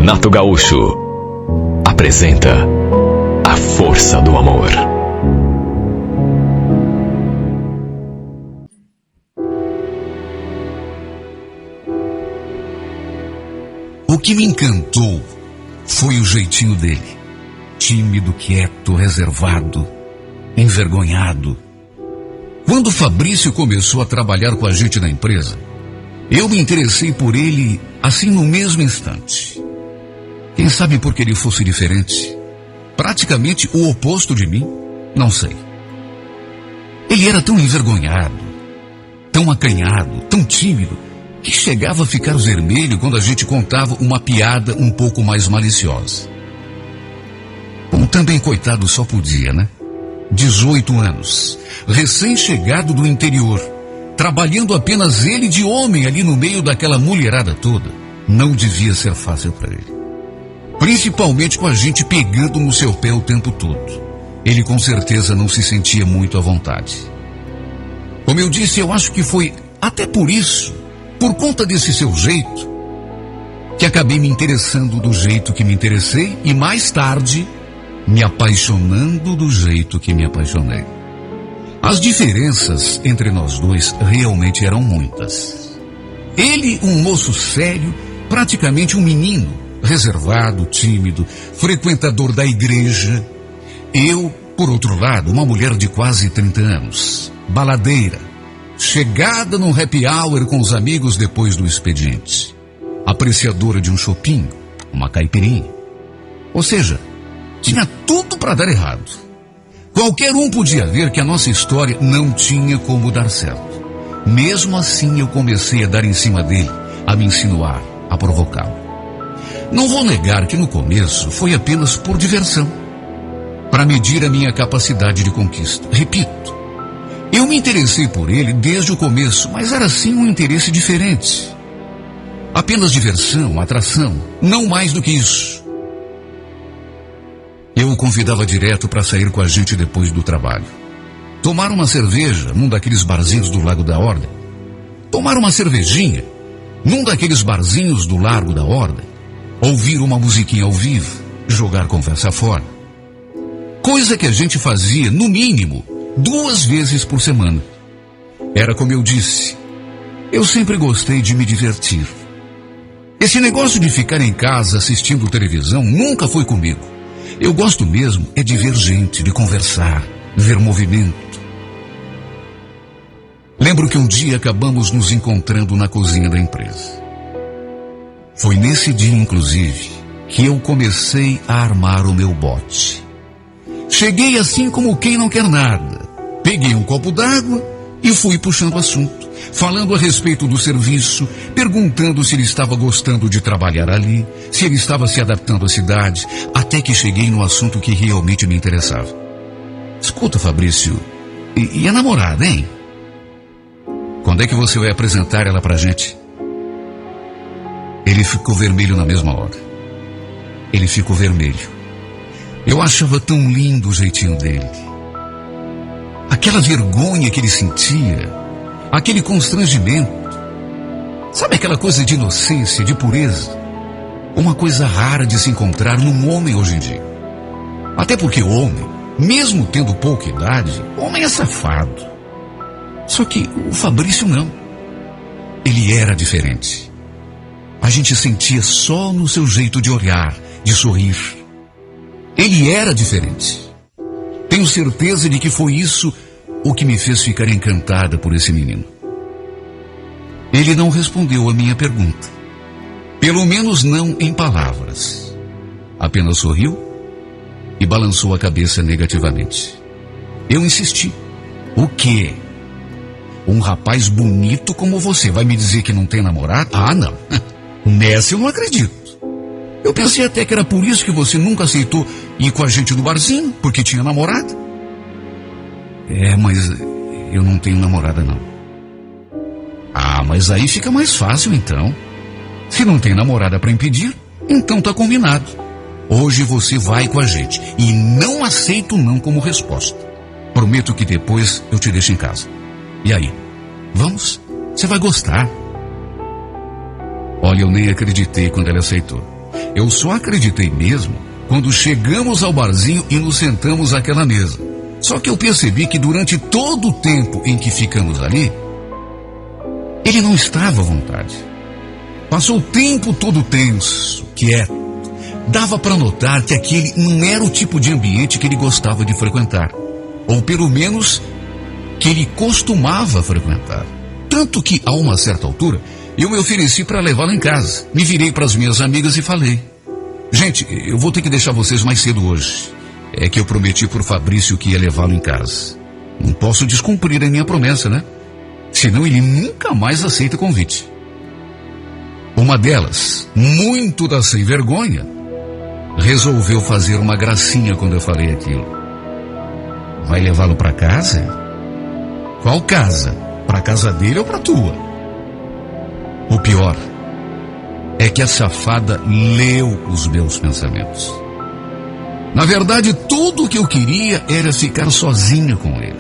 Renato Gaúcho apresenta A Força do Amor. O que me encantou foi o jeitinho dele. Tímido, quieto, reservado, envergonhado. Quando Fabrício começou a trabalhar com a gente na empresa, eu me interessei por ele assim no mesmo instante. Quem sabe porque ele fosse diferente? Praticamente o oposto de mim? Não sei. Ele era tão envergonhado, tão acanhado, tão tímido, que chegava a ficar vermelho quando a gente contava uma piada um pouco mais maliciosa. Bom, também coitado só podia, né? 18 anos, recém-chegado do interior, trabalhando apenas ele de homem ali no meio daquela mulherada toda. Não devia ser fácil para ele. Principalmente com a gente pegando no seu pé o tempo todo. Ele com certeza não se sentia muito à vontade. Como eu disse, eu acho que foi até por isso, por conta desse seu jeito, que acabei me interessando do jeito que me interessei e mais tarde me apaixonando do jeito que me apaixonei. As diferenças entre nós dois realmente eram muitas. Ele, um moço sério, praticamente um menino, reservado, tímido, frequentador da igreja. Eu, por outro lado, uma mulher de quase 30 anos, baladeira, chegada num happy hour com os amigos depois do expediente, apreciadora de um chopinho, uma caipirinha. Ou seja, tinha tudo para dar errado. Qualquer um podia ver que a nossa história não tinha como dar certo. Mesmo assim, eu comecei a dar em cima dele, a me insinuar, a provocá-lo. Não vou negar que no começo foi apenas por diversão, para medir a minha capacidade de conquista. Repito, eu me interessei por ele desde o começo, mas era sim um interesse diferente. Apenas diversão, atração, não mais do que isso. Eu o convidava direto para sair com a gente depois do trabalho. Tomar uma cerveja num daqueles barzinhos do Largo da Ordem. Tomar uma cervejinha num daqueles barzinhos do Largo da Ordem. Ouvir uma musiquinha ao vivo, jogar conversa fora. Coisa que a gente fazia, no mínimo, 2 vezes por semana. Era como eu disse, eu sempre gostei de me divertir. Esse negócio de ficar em casa assistindo televisão nunca foi comigo. Eu gosto mesmo é de ver gente, de conversar, ver movimento. Lembro que um dia acabamos nos encontrando na cozinha da empresa. Foi nesse dia, inclusive, que eu comecei a armar o meu bote. Cheguei assim como quem não quer nada. Peguei um copo d'água e fui puxando assunto, falando a respeito do serviço, perguntando se ele estava gostando de trabalhar ali, se ele estava se adaptando à cidade, até que cheguei no assunto que realmente me interessava. Escuta, Fabrício, e a namorada, hein? Quando é que você vai apresentar ela pra gente? Ele ficou vermelho na mesma hora. Ele ficou vermelho. Eu achava tão lindo o jeitinho dele. Aquela vergonha que ele sentia, aquele constrangimento. Sabe aquela coisa de inocência, de pureza? Uma coisa rara de se encontrar num homem hoje em dia. Até porque o homem, mesmo tendo pouca idade, o homem é safado. Só que o Fabrício não. Ele era diferente. A gente sentia só no seu jeito de olhar, de sorrir. Ele era diferente. Tenho certeza de que foi isso o que me fez ficar encantada por esse menino. Ele não respondeu a minha pergunta. Pelo menos não em palavras. Apenas sorriu e balançou a cabeça negativamente. Eu insisti. O quê? Um rapaz bonito como você vai me dizer que não tem namorado? Ah, não. Nessa eu não acredito. Eu pensei até que era por isso que você nunca aceitou ir com a gente no barzinho, porque tinha namorada. Mas eu não tenho namorada, não. Ah, mas aí fica mais fácil, então. Se não tem namorada para impedir, então tá combinado. Hoje você vai com a gente e não aceito não como resposta. Prometo que depois eu te deixo em casa. E aí? Vamos? Você vai gostar. Olha, eu nem acreditei quando ela aceitou. Eu só acreditei mesmo quando chegamos ao barzinho e nos sentamos àquela mesa. Só que eu percebi que durante todo o tempo em que ficamos ali, ele não estava à vontade. Passou o tempo todo tenso, quieto. Dava para notar que aquele não era o tipo de ambiente que ele gostava de frequentar. Ou pelo menos que ele costumava frequentar. Tanto que, a uma certa altura, eu me ofereci para levá-lo em casa. Me virei para as minhas amigas e falei: gente, eu vou ter que deixar vocês mais cedo hoje. É que eu prometi por Fabrício que ia levá-lo em casa. Não posso descumprir a minha promessa, né? Senão ele nunca mais aceita convite. Uma delas, muito da sem vergonha, resolveu fazer uma gracinha quando eu falei aquilo. Vai levá-lo para casa? Qual casa? Para casa dele ou para tua? O pior é que a safada leu os meus pensamentos. Na verdade, tudo o que eu queria era ficar sozinha com ele.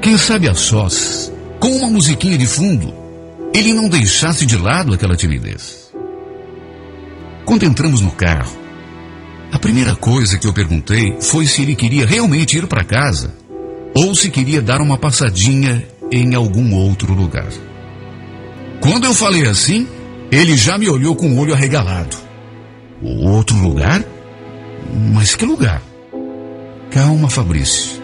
Quem sabe a sós, com uma musiquinha de fundo, ele não deixasse de lado aquela timidez. Quando entramos no carro, a primeira coisa que eu perguntei foi se ele queria realmente ir para casa ou se queria dar uma passadinha em algum outro lugar. Quando eu falei assim, ele já me olhou com o olho arregalado. Outro lugar? Mas que lugar? Calma, Fabrício.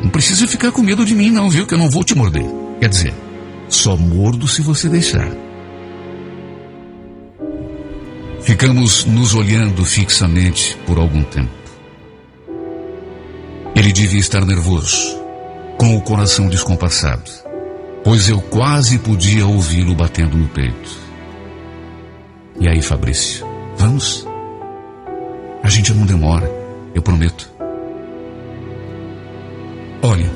Não precisa ficar com medo de mim não, viu? Que eu não vou te morder. Quer dizer, só mordo se você deixar. Ficamos nos olhando fixamente por algum tempo. Ele devia estar nervoso, com o coração descompassado, pois eu quase podia ouvi-lo batendo no peito. E aí, Fabrício, vamos? A gente não demora, eu prometo. Olha,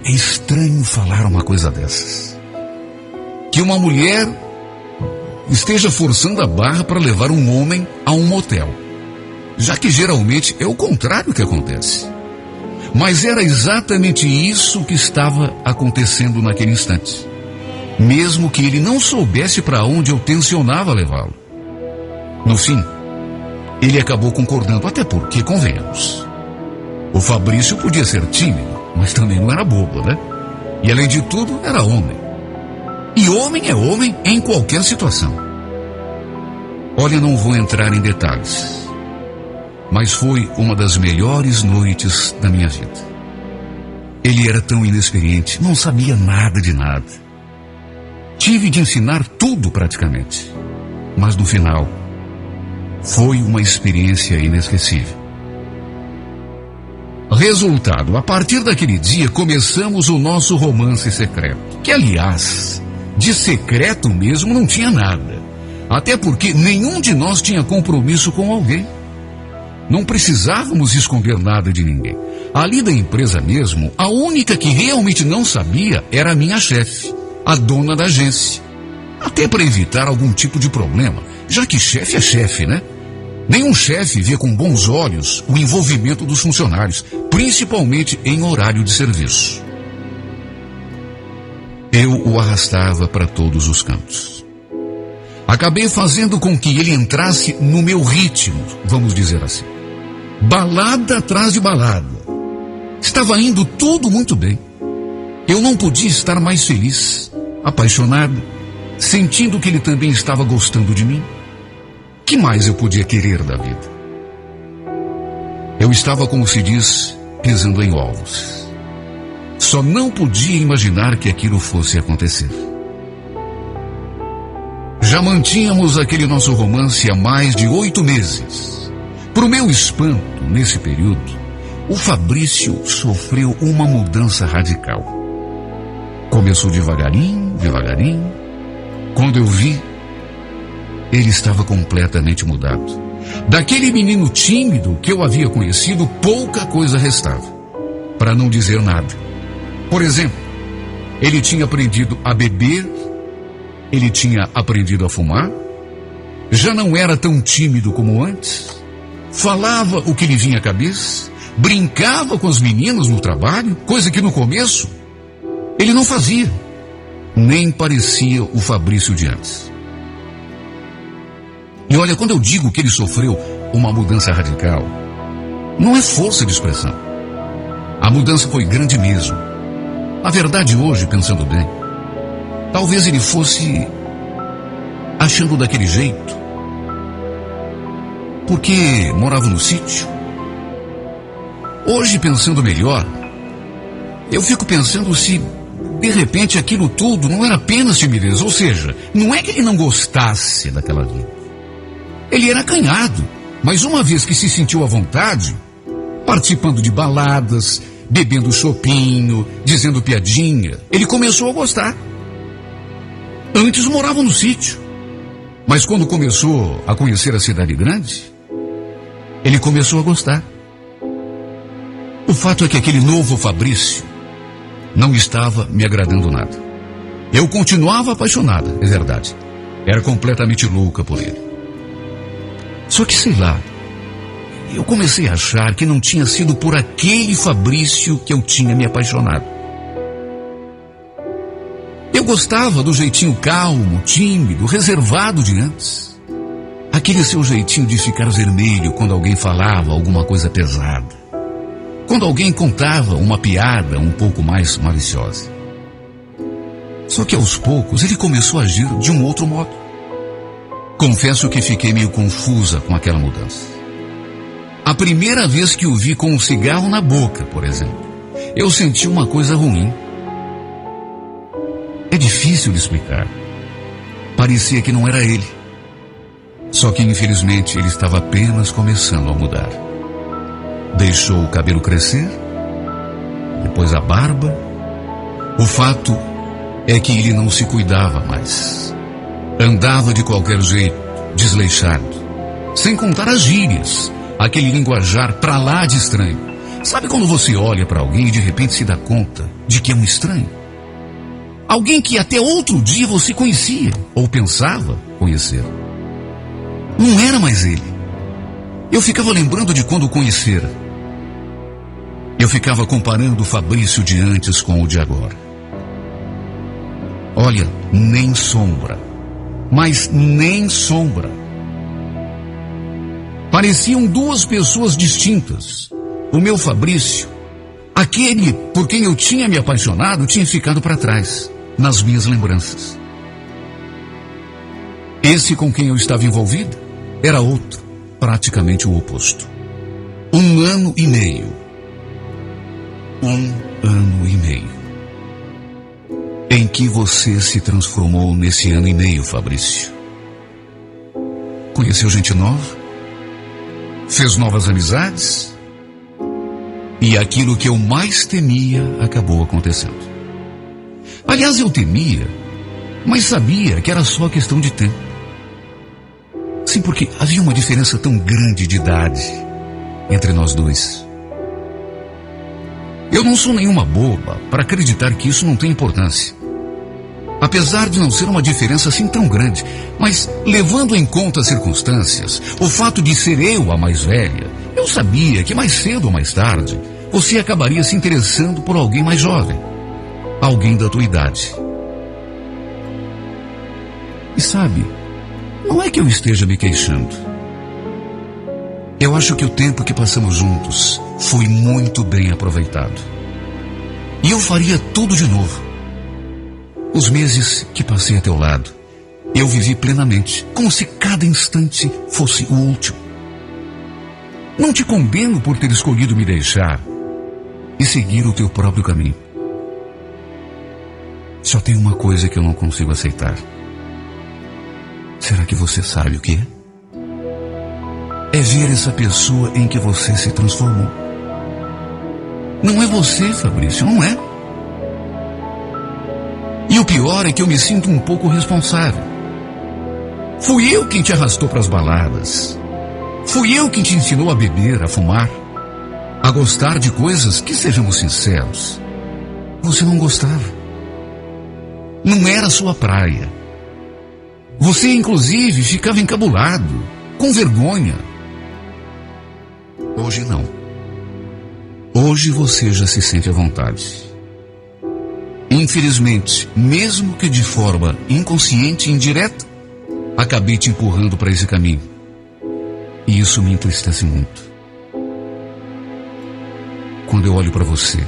é estranho falar uma coisa dessas. Que uma mulher esteja forçando a barra para levar um homem a um motel, já que geralmente é o contrário que acontece. Mas era exatamente isso que estava acontecendo naquele instante, mesmo que ele não soubesse para onde eu tencionava levá-lo. No fim, ele acabou concordando, até porque, convenhamos, o Fabrício podia ser tímido, mas também não era bobo, né? E além de tudo, era homem. E homem é homem em qualquer situação. Olha, não vou entrar em detalhes, mas foi uma das melhores noites da minha vida. Ele era tão inexperiente, não sabia nada de nada. Tive de ensinar tudo praticamente, mas no final, foi uma experiência inesquecível. Resultado, a partir daquele dia começamos o nosso romance secreto, que aliás, de secreto mesmo não tinha nada. Até porque nenhum de nós tinha compromisso com alguém. Não precisávamos esconder nada de ninguém. Ali da empresa mesmo, a única que realmente não sabia era a minha chefe, a dona da agência. Até para evitar algum tipo de problema, já que chefe é chefe, né? Nenhum chefe vê com bons olhos o envolvimento dos funcionários, principalmente em horário de serviço. Eu o arrastava para todos os cantos. Acabei fazendo com que ele entrasse no meu ritmo, vamos dizer assim. Balada atrás de balada. Estava indo tudo muito bem. Eu não podia estar mais feliz, apaixonado, sentindo que ele também estava gostando de mim. Que mais eu podia querer da vida? Eu estava, como se diz, pisando em ovos. Só não podia imaginar que aquilo fosse acontecer. Já mantínhamos aquele nosso romance há mais de 8 meses. Para o meu espanto, nesse período, o Fabrício sofreu uma mudança radical. Começou devagarinho, devagarinho. Quando eu vi, ele estava completamente mudado. Daquele menino tímido que eu havia conhecido, pouca coisa restava, para não dizer nada. Por exemplo, ele tinha aprendido a beber, ele tinha aprendido a fumar, já não era tão tímido como antes, falava o que lhe vinha à cabeça, brincava com os meninos no trabalho, coisa que no começo ele não fazia, nem parecia o Fabrício de antes. E olha, quando eu digo que ele sofreu uma mudança radical, não é força de expressão. A mudança foi grande mesmo. Na verdade, hoje, pensando bem, talvez ele fosse achando daquele jeito porque morava no sítio. Hoje, pensando melhor, eu fico pensando se, de repente, aquilo tudo não era apenas timidez. Ou seja, não é que ele não gostasse daquela vida. Ele era acanhado, mas uma vez que se sentiu à vontade, participando de baladas, bebendo chopinho, dizendo piadinha, ele começou a gostar. Antes morava no sítio, mas quando começou a conhecer a cidade grande, ele começou a gostar. O fato é que aquele novo Fabrício não estava me agradando nada. Eu continuava apaixonada, é verdade. Era completamente louca por ele. Só que, sei lá, eu comecei a achar que não tinha sido por aquele Fabrício que eu tinha me apaixonado. Eu gostava do jeitinho calmo, tímido, reservado de antes. Aquele seu jeitinho de ficar vermelho quando alguém falava alguma coisa pesada. Quando alguém contava uma piada um pouco mais maliciosa. Só que aos poucos ele começou a agir de um outro modo. Confesso que fiquei meio confusa com aquela mudança. A primeira vez que o vi com um cigarro na boca, por exemplo, eu senti uma coisa ruim. É difícil de explicar. Parecia que não era ele. Só que infelizmente ele estava apenas começando a mudar. Deixou o cabelo crescer, depois a barba. O fato é que ele não se cuidava mais. Andava de qualquer jeito, desleixado. Sem contar as gírias, aquele linguajar pra lá de estranho. Sabe quando você olha pra alguém e de repente se dá conta de que é um estranho? Alguém que até outro dia você conhecia, ou pensava conhecer. Não era mais ele. Eu ficava lembrando de quando o conhecera. Eu ficava comparando o Fabrício de antes com o de agora. Olha, nem sombra. Mas nem sombra. Pareciam duas pessoas distintas. O meu Fabrício, aquele por quem eu tinha me apaixonado, tinha ficado para trás, nas minhas lembranças. Esse com quem eu estava envolvido era outro, praticamente o oposto. 1 ano e meio. 1 ano e meio. Em que você se transformou nesse ano e meio, Fabrício? Conheceu gente nova? Fez novas amizades? E aquilo que eu mais temia acabou acontecendo. Aliás, eu temia, mas sabia que era só questão de tempo. Sim, porque havia uma diferença tão grande de idade entre nós dois. Eu não sou nenhuma boba para acreditar que isso não tem importância. Apesar de não ser uma diferença assim tão grande, mas levando em conta as circunstâncias, o fato de ser eu a mais velha, eu sabia que mais cedo ou mais tarde, você acabaria se interessando por alguém mais jovem. Alguém da tua idade. E sabe, não é que eu esteja me queixando. Eu acho que o tempo que passamos juntos foi muito bem aproveitado. E eu faria tudo de novo. Os meses que passei a teu lado, eu vivi plenamente, como se cada instante fosse o último. Não te condeno por ter escolhido me deixar e seguir o teu próprio caminho. Só tem uma coisa que eu não consigo aceitar. Será que você sabe o que é? É ver essa pessoa em que você se transformou. Não é você, Fabrício, não é. E o pior é que eu me sinto um pouco responsável. Fui eu quem te arrastou para as baladas. Fui eu quem te ensinou a beber, a fumar, a gostar de coisas que, sejamos sinceros, você não gostava. Não era sua praia. Você, inclusive, ficava encabulado, com vergonha. Hoje não. Hoje você já se sente à vontade. Infelizmente, mesmo que de forma inconsciente e indireta, acabei te empurrando para esse caminho. E isso me entristece muito. Quando eu olho para você,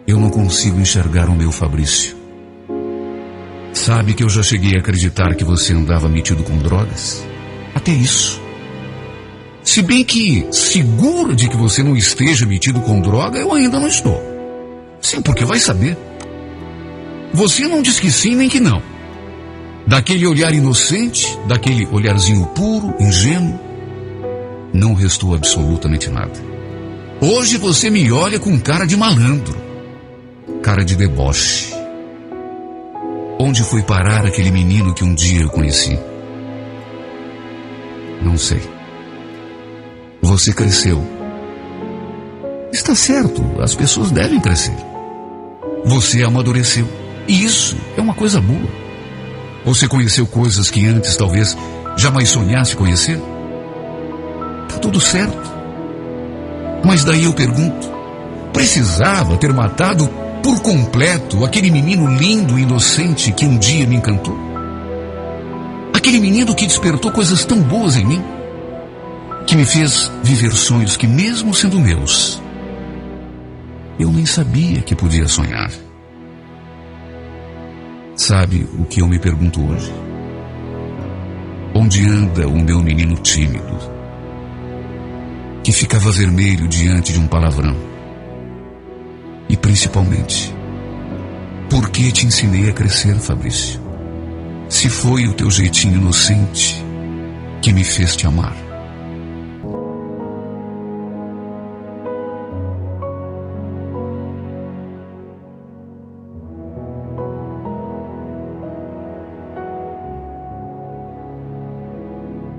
eu não consigo enxergar o meu Fabrício. Sabe que eu já cheguei a acreditar que você andava metido com drogas? Até isso. Se bem que, seguro de que você não esteja metido com droga, eu ainda não estou. Sim, porque vai saber. Você não diz que sim nem que não. Daquele olhar inocente, daquele olharzinho puro, ingênuo, não restou absolutamente nada. Hoje você me olha com cara de malandro, cara de deboche. Onde foi parar aquele menino que um dia eu conheci? Não sei. Você cresceu. Está certo, as pessoas devem crescer. Você amadureceu. E isso é uma coisa boa. Você conheceu coisas que antes talvez jamais sonhasse conhecer. Tá tudo certo. Mas daí eu pergunto, precisava ter matado por completo aquele menino lindo e inocente que um dia me encantou? Aquele menino que despertou coisas tão boas em mim, que me fez viver sonhos que, mesmo sendo meus, eu nem sabia que podia sonhar. Sabe o que eu me pergunto hoje? Onde anda o meu menino tímido, que ficava vermelho diante de um palavrão? E principalmente, por que te ensinei a crescer, Fabrício? Se foi o teu jeitinho inocente que me fez te amar.